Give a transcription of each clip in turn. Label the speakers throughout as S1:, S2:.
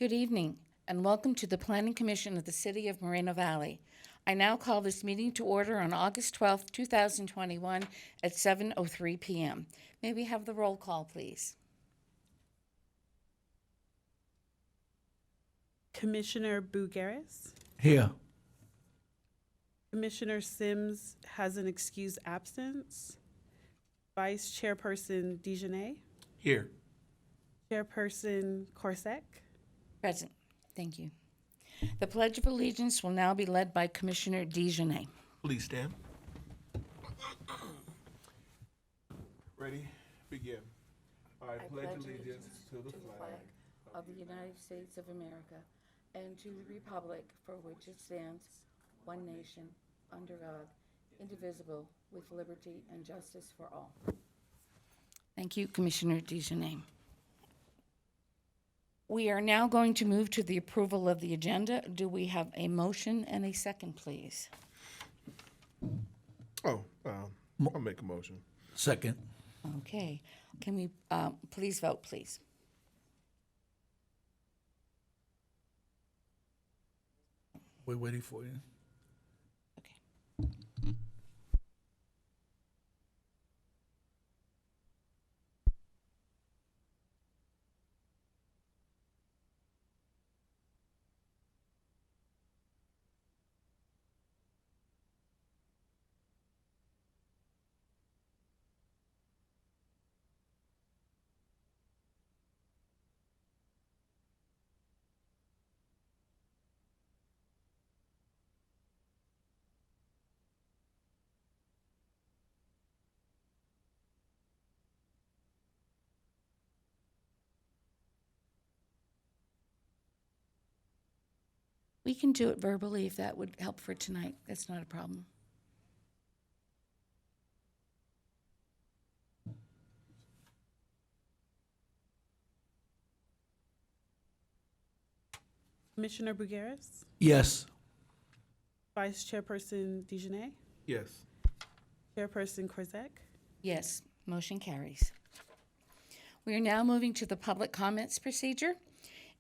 S1: Good evening, and welcome to the Planning Commission of the City of Moreno Valley. I now call this meeting to order on August 12th, 2021 at 7:03 p.m. May we have the roll call, please?
S2: Commissioner Bugaris.
S3: Here.
S2: Commissioner Sims has an excused absence. Vice Chairperson Dejanay.
S3: Here.
S2: Chairperson Corsac.
S1: Present. Thank you. The Pledge of Allegiance will now be led by Commissioner Dejanay.
S3: Please stand. Ready? Begin. I pledge allegiance to the flag
S1: of the United States of America and to the republic for which it stands, one nation, under God, indivisible, with liberty and justice for all. Thank you, Commissioner Dejanay. We are now going to move to the approval of the agenda. Do we have a motion and a second, please?
S4: I'll make a motion.
S3: Second.
S1: Okay. Can we please vote, please?
S3: We're waiting for you.
S1: Okay. We can do it verbally if that would help for tonight. That's not a problem.
S2: Commissioner Bugaris.
S3: Yes.
S2: Vice Chairperson Dejanay.
S4: Yes.
S2: Chairperson Corsac.
S1: Yes, motion carries. We are now moving to the public comments procedure.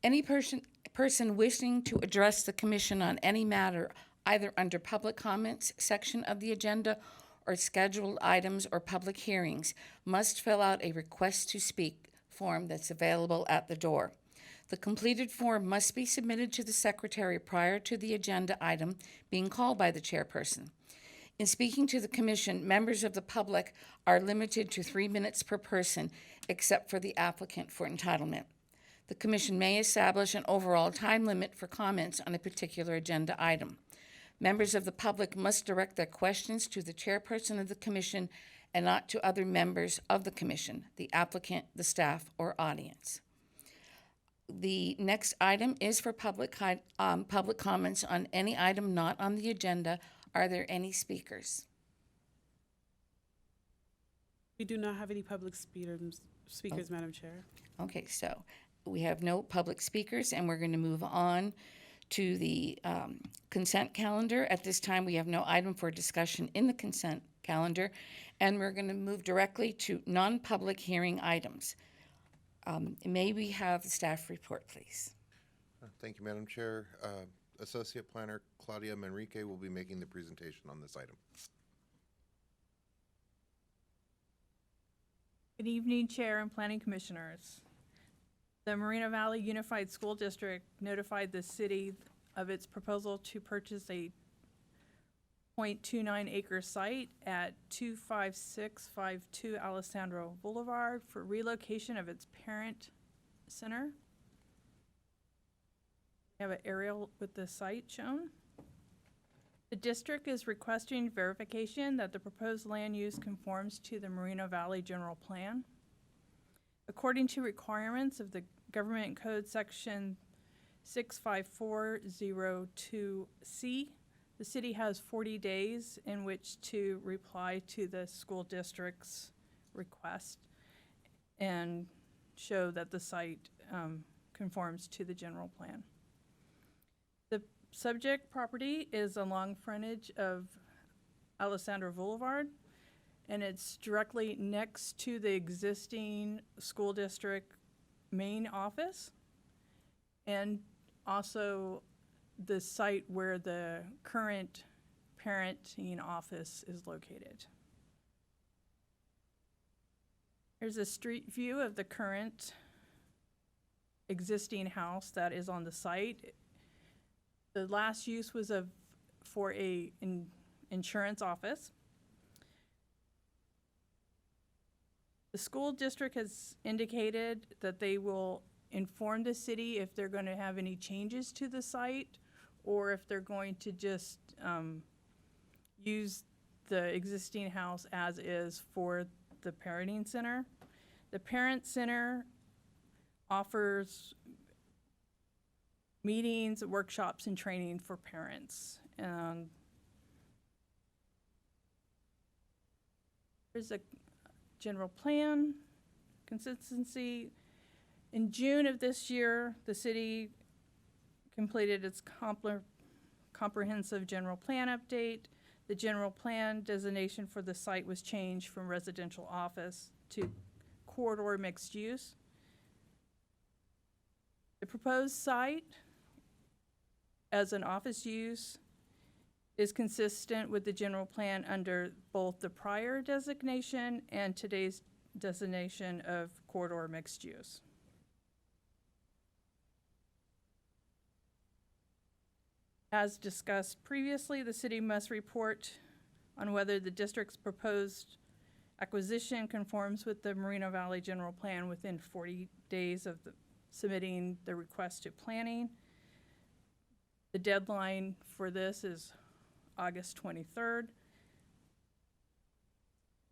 S1: Any person wishing to address the commission on any matter, either under public comments section of the agenda or scheduled items or public hearings, must fill out a request to speak form that's available at the door. The completed form must be submitted to the secretary prior to the agenda item being called by the chairperson. In speaking to the commission, members of the public are limited to 3 minutes per person, except for the applicant for entitlement. The commission may establish an overall time limit for comments on a particular agenda item. Members of the public must direct their questions to the chairperson of the commission and not to other members of the commission, the applicant, the staff, or audience. The next item is for public comments on any item not on the agenda. Are there any speakers?
S2: We do not have any public speakers, Madam Chair.
S1: Okay, so we have no public speakers, and we're going to move on to the consent calendar. At this time, we have no item for discussion in the consent calendar, and we're going to move directly to non-public hearing items. May we have the staff report, please?
S5: Thank you, Madam Chair. Associate Planner Claudia Manrique will be making the presentation on this item.
S6: Good evening, Chair and Planning Commissioners. The Moreno Valley Unified School District notified the city of its proposal to purchase a 0.29 acre site at 25652 Alessandro Boulevard for relocation of its parent center. We have an aerial with the site shown. The district is requesting verification that the proposed land use conforms to the Moreno Valley General Plan. According to requirements of the Government Code Section 65402C, the city has 40 days in which to reply to the school district's request and show that the site conforms to the general plan. The subject property is along frontage of Alessandro Boulevard, and it's directly next to the existing school district main office. and also the site where the current parenting office is located. Here's a street view of the current existing house that is on the site. The last use was for a insurance office. The school district has indicated that they will inform the city if they're going to have any changes to the site, or if they're going to just use the existing house as is for the parenting center. The parent center offers meetings, workshops, and training for parents. Here's a general plan, consistency. In June of this year, the city completed its comprehensive general plan update. The general plan designation for the site was changed from residential office to corridor mixed use. The proposed site as an office use is consistent with the general plan under both the prior designation and today's designation of corridor mixed use. As discussed previously, the city must report on whether the district's proposed acquisition conforms with the Moreno Valley General Plan within 40 days of submitting the request to planning. The deadline for this is August 23rd.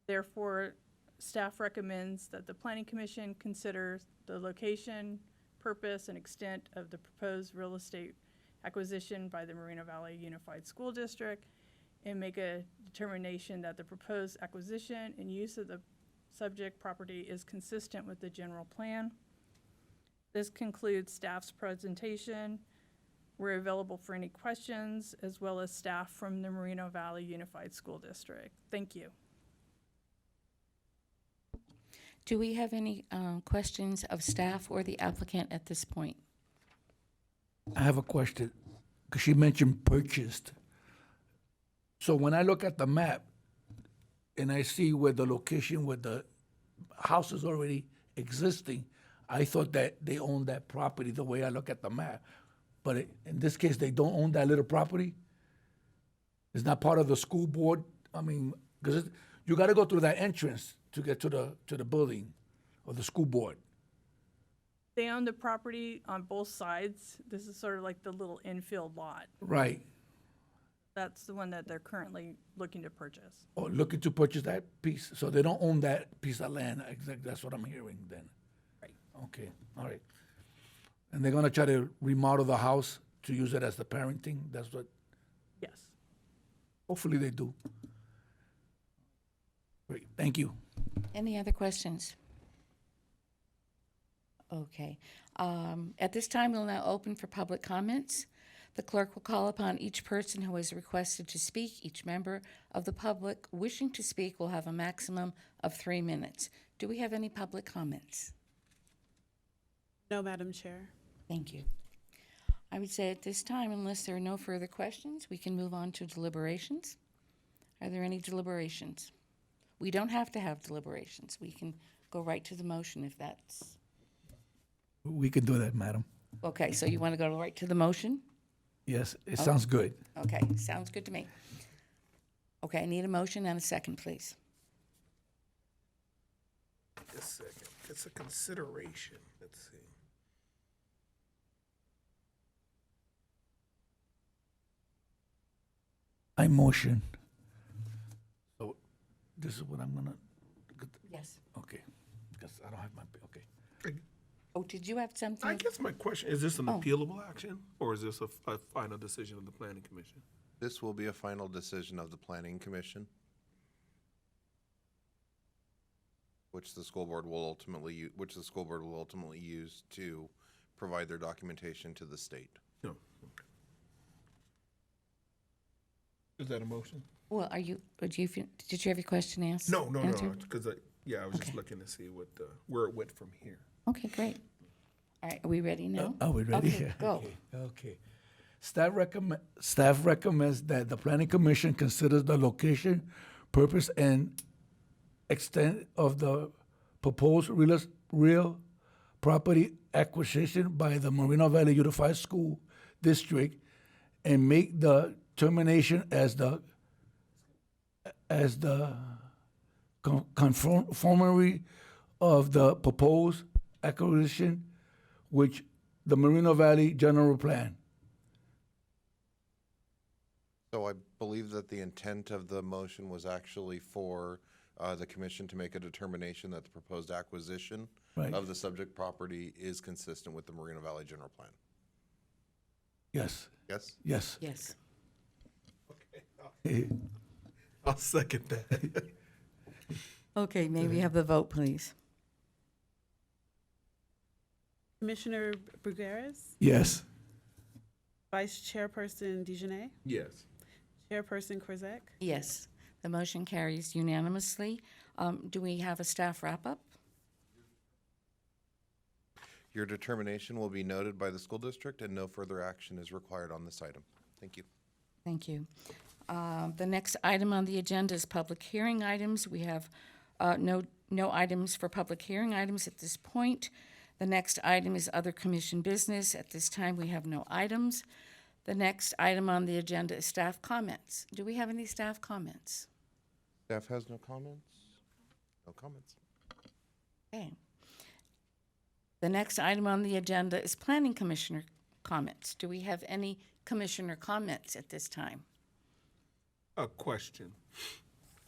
S6: Therefore, staff recommends that the Planning Commission consider the location, purpose, and extent of the proposed real estate acquisition by the Moreno Valley Unified School District and make a determination that the proposed acquisition and use of the subject property is consistent with the general plan. This concludes staff's presentation. We're available for any questions, as well as staff from the Moreno Valley Unified School District. Thank you.
S1: Do we have any questions of staff or the applicant at this point?
S3: I have a question, because she mentioned purchased. So when I look at the map and I see where the location where the house is already existing, I thought that they owned that property the way I look at the map. But in this case, they don't own that little property? It's not part of the school board? I mean, because you got to go through that entrance to get to the building or the school board.
S6: They own the property on both sides. This is sort of like the little infield lot.
S3: Right.
S6: That's the one that they're currently looking to purchase.
S3: Or looking to purchase that piece, so they don't own that piece of land. Exactly, that's what I'm hearing then.
S6: Right.
S3: Okay, all right. And they're gonna try to remodel the house to use it as the parenting? That's what,
S6: Yes.
S3: hopefully they do. Great, thank you.
S1: Any other questions? Okay. At this time, we'll now open for public comments. The clerk will call upon each person who has requested to speak. Each member of the public wishing to speak will have a maximum of 3 minutes. Do we have any public comments?
S2: No, Madam Chair.
S1: Thank you. I would say at this time, unless there are no further questions, we can move on to deliberations. Are there any deliberations? We don't have to have deliberations. We can go right to the motion if that's,
S3: We can do that, madam.
S1: okay, so you want to go right to the motion?
S3: Yes, it sounds good.
S1: Okay, sounds good to me. Okay, I need a motion and a second, please.
S4: Just a second. It's a consideration. Let's see.
S3: I motion. So this is what I'm gonna,
S1: Yes.
S3: okay, because I don't have my, okay.
S1: Oh, did you have
S4: I
S1: something?
S4: guess my question, is this an
S1: Oh.
S4: appealable action, or is this a final decision of the planning commission?
S5: This will be a final decision of the Planning Commission, which the school board will ultimately, use to provide their documentation to the state.
S4: No. Okay. Is that a motion?
S1: Well, are you, did you have your question asked?
S4: No,
S1: answered?
S4: because I was just
S1: Okay.
S4: looking to see what, where it went from here.
S1: Okay, great. All right, are we ready now?
S3: Are we ready?
S1: Okay, go.
S3: Okay. Staff recommends that the planning commission considers the location, purpose, and extent of the proposed real property acquisition by the Moreno Valley Unified School District and make the termination as the conformity of the proposed acquisition which the Moreno Valley General Plan.
S5: So I believe that the intent of the motion was actually for the commission to make a determination that the proposed acquisition
S3: Right.
S5: of the subject property is consistent with the Moreno Valley General Plan.
S3: Yes,
S5: Yes?
S3: yes.
S1: Yes.
S4: I'll second that.
S1: Okay, may we have the vote, please?
S2: Commissioner Brugueras,
S3: Yes.
S2: Vice Chairperson DeJournette,
S4: Yes.
S2: Chairperson Kruzak.
S1: Yes, the motion carries unanimously. Do we have a staff wrap-up?
S5: Your determination will be noted by the school district and no further action is required on this item. Thank you.
S1: Thank you. The next item on the agenda is public hearing items. We have no items for public hearing items at this point. The next item is other commission business. At this time, we have no items. The next item on the agenda is staff comments. Do we have any staff comments?
S5: Staff has no comments? No comments.
S1: Okay. The next item on the agenda is planning commissioner comments. Do we have any commissioner comments at this time?
S4: A question.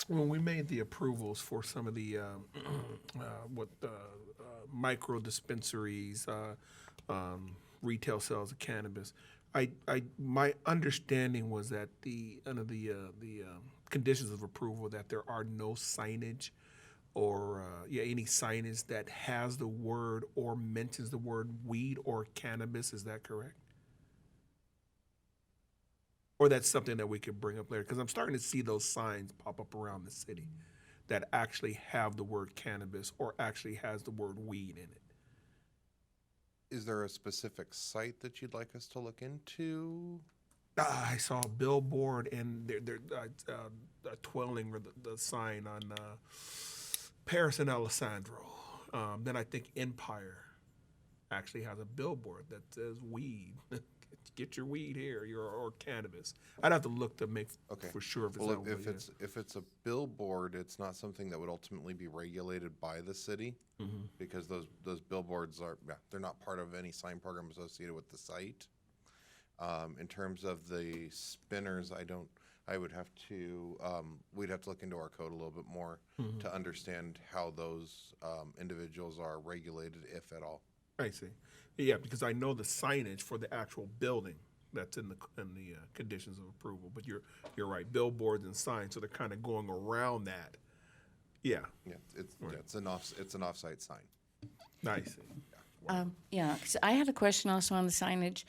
S4: When we made the approvals for some of the, micro dispensaries, retail sales of cannabis, my understanding was that under the conditions of approval, that there are no signage or, any signage that has the word or mentions the word weed or cannabis. Is that correct? Or that's something that we could bring up later? Because I'm starting to see those signs pop up around the city that actually have the word cannabis or actually has the word weed in it.
S5: Is there a specific site that you'd like us to look into?
S4: I saw a billboard and they're twirling the sign on Paris and Alessandro. Then I think Empire actually has a billboard that says weed. Get your weed here, or cannabis. I'd have to look to make for sure if it's
S5: Well,
S4: not
S5: if
S4: weed.
S5: if it's a billboard, it's not something that would ultimately be regulated by the city because those billboards they're not part of any sign program associated with the site. In terms of the spinners, I would have to, we'd have to look into our code a little bit more to understand how those individuals are regulated, if at all.
S4: I see. Yeah, because I know the signage for the actual building that's in the conditions of approval. But you're right, billboards and signs, so they're kind of going around that. Yeah,
S5: Yeah, it's an off-site sign.
S4: I see.
S1: Yeah, 'cause I had a question also on the signage.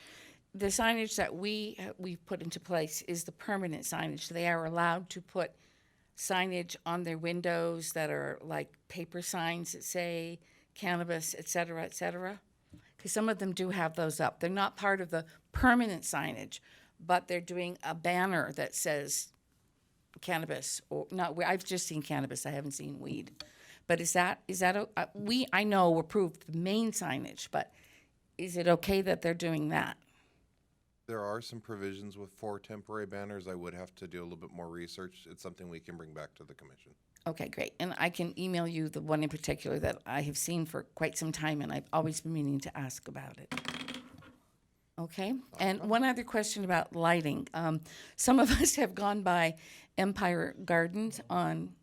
S1: The signage that we've put into place is the permanent signage. They are allowed to put signage on their windows that are like paper signs that say cannabis, et cetera, et cetera. Because some of them do have those up. They're not part of the permanent signage, but they're doing a banner that says cannabis or not. I've just seen cannabis. I haven't seen weed. But is that I know approved the main signage, but is it okay that they're doing that?
S5: There are some provisions for temporary banners. I would have to do a little bit more research. It's something we can bring back to the commission.
S1: Okay, great. And I can email you the one in particular that I have seen for quite some time, and I've always been meaning to ask about it. Okay, and one other question about lighting. Some of us have gone by Empire Gardens on,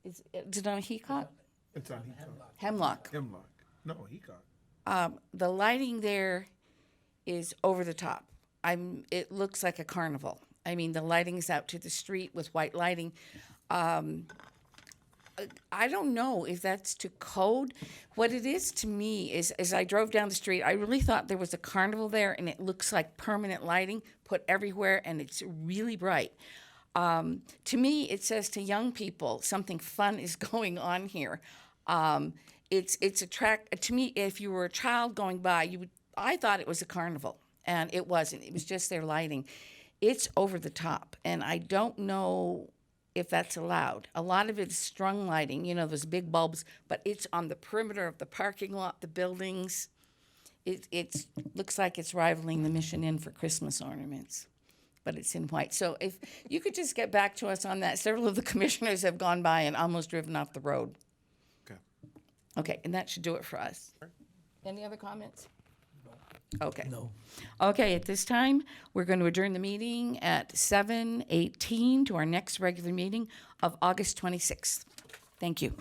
S1: is it on Heacock?
S4: It's on
S1: Hemlock.
S4: Hemlock. No, he got.
S1: The lighting there is over the top. It looks like a carnival. I mean, the lighting is out to the street with white lighting. I don't know if that's to code. What it is to me is, as I drove down the street, I really thought there was a carnival there, and it looks like permanent lighting put everywhere, and it's really bright. To me, it says to young people, something fun is going on here. it's to me, if you were a child going by, I thought it was a carnival, and it wasn't. It was just their lighting. It's over the top, and I don't know if that's allowed. A lot of it's strung lighting, those big bulbs, but it's on the perimeter of the parking lot, the buildings. It looks like it's rivaling the Mission Inn for Christmas ornaments, but it's in white. So if you could just get back to us on that. Several of the commissioners have gone by and almost driven off the road.
S5: Okay.
S1: Okay, and that should do it for us. Any other comments? Okay.
S3: No.
S1: Okay, at this time, we're going to adjourn the meeting at 7:18 to our next regular meeting of August 26th. Thank you.